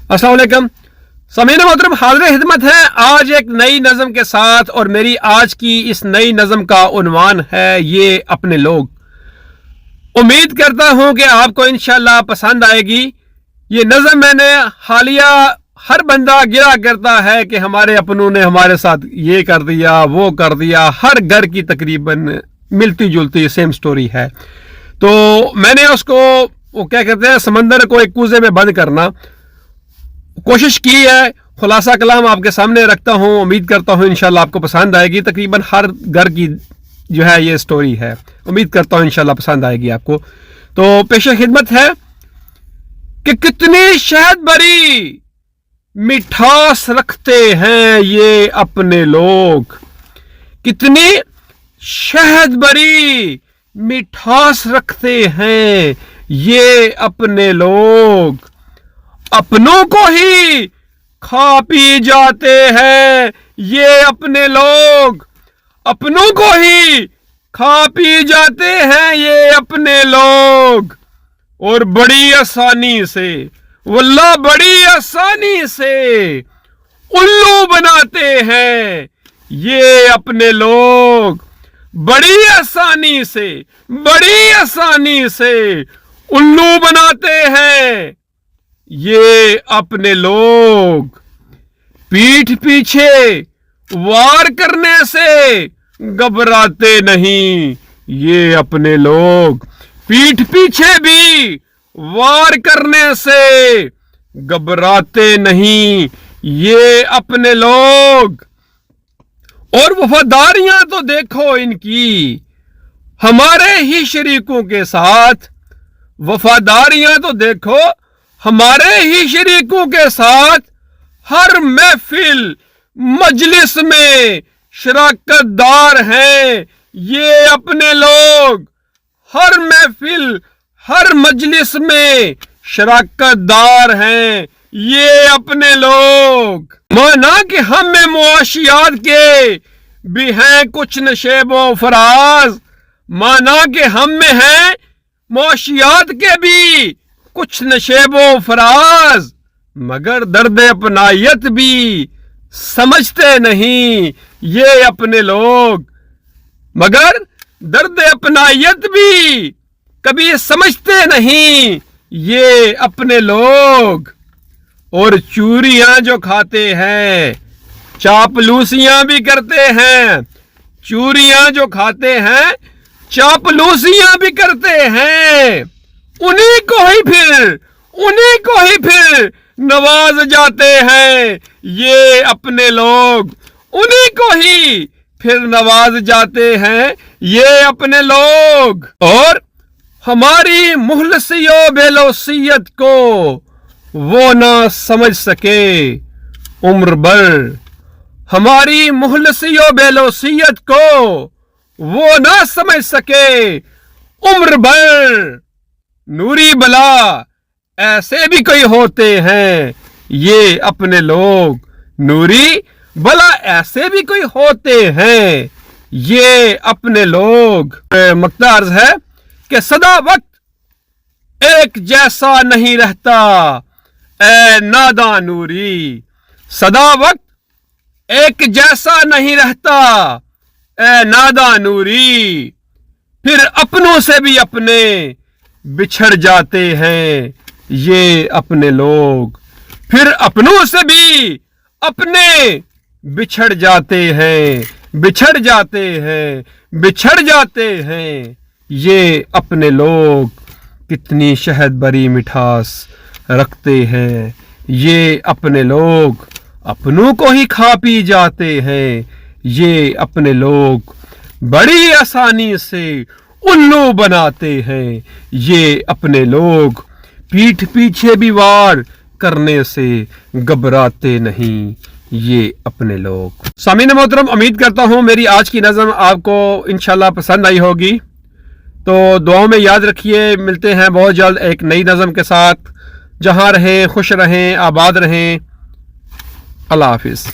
अस्सलाम वालेकुम। सामीन मोहतरम, हाज़िर खिदमत है आज एक नई नज़म के साथ, और मेरी आज की इस नई नज़म का उन्वान है ये अपने लोग। उम्मीद करता हूँ कि आपको इंशाल्लाह पसंद आएगी। ये नज़म मैंने हालिया, हर बंदा गिरा करता है कि हमारे अपनों ने हमारे साथ ये कर दिया, वो कर दिया। हर घर की तकरीबन मिलती जुलती सेम स्टोरी है। तो मैंने उसको, वो क्या कहते हैं, समंदर को एक कूजे में बंद करना कोशिश की है। खुलासा कलाम आपके सामने रखता हूँ। उम्मीद करता हूँ इंशाल्लाह आपको पसंद आएगी। तकरीबन हर घर की जो है ये स्टोरी है। उम्मीद करता हूँ इंशाल्लाह पसंद आएगी आपको। तो पेश खिदमत है कि कितनी शहद भरी मिठास रखते हैं ये अपने लोग। कितनी शहद भरी मिठास रखते हैं ये अपने लोग। अपनों को ही खा पी जाते हैं ये अपने लोग। अपनों को ही खा पी जाते हैं ये अपने लोग। और बड़ी आसानी से, वल्लाह बड़ी आसानी से उल्लू बनाते हैं ये अपने लोग। बड़ी आसानी से, बड़ी आसानी से उल्लू बनाते हैं ये अपने लोग। पीठ पीछे वार करने से घबराते नहीं ये अपने लोग। पीठ पीछे भी वार करने से घबराते नहीं ये अपने लोग। और वफादारियां तो देखो इनकी हमारे ही शरीकों के साथ। वफादारियां तो देखो हमारे ही शरीकों के साथ। हर महफिल मजलिस में शराकतदार हैं ये अपने लोग। हर महफिल, हर मजलिस में शराकतदार हैं ये अपने लोग। माना कि हम में मुआशियात के भी हैं कुछ नशेबो फराज। माना कि हम में हैं मुआशियात के भी कुछ नशेबो फराज, मगर दर्द अपनायत भी समझते नहीं ये अपने लोग। मगर दर्द अपनायत भी कभी समझते नहीं ये अपने लोग। और चूरियां जो खाते हैं चापलूसियां भी करते हैं। चूरियां जो खाते हैं चापलूसियां भी करते हैं। उन्हीं को ही फिर नवाज जाते हैं ये अपने लोग। उन्हीं को ही फिर नवाज जाते हैं ये अपने लोग। और हमारी मुहलसियो बेलोसियत को वो ना समझ सके उम्र भर। हमारी मुहलसियो बेलोसियत को वो ना समझ सके उम्र भर। नूरी बला ऐसे भी कोई होते हैं ये अपने लोग। नूरी भला ऐसे भी कोई होते हैं ये अपने लोग। मक्ता अर्ज है कि सदा वक्त एक जैसा नहीं रहता ए नादा नूरी। सदा वक्त एक जैसा नहीं रहता ए नादा नूरी। फिर अपनों से भी अपने बिछड़ जाते हैं ये अपने लोग। फिर अपनों से भी अपने बिछड़ जाते हैं, बिछड़ जाते हैं, बिछड़ जाते हैं ये अपने लोग। कितनी शहद भरी मिठास रखते हैं ये अपने लोग। अपनों को ही खा पी जाते हैं ये अपने लोग। बड़ी आसानी से उल्लू बनाते हैं ये अपने लोग। पीठ पीछे भी वार करने से घबराते नहीं ये अपने लोग। सामीन मोहतरम, उम्मीद करता हूँ मेरी आज की नज़म आपको इंशाल्लाह पसंद आई होगी। तो दुआओं में याद रखिए। मिलते हैं बहुत जल्द एक नई नज़म के साथ। जहाँ रहें खुश रहें, आबाद रहें। अल्लाह हाफिज़।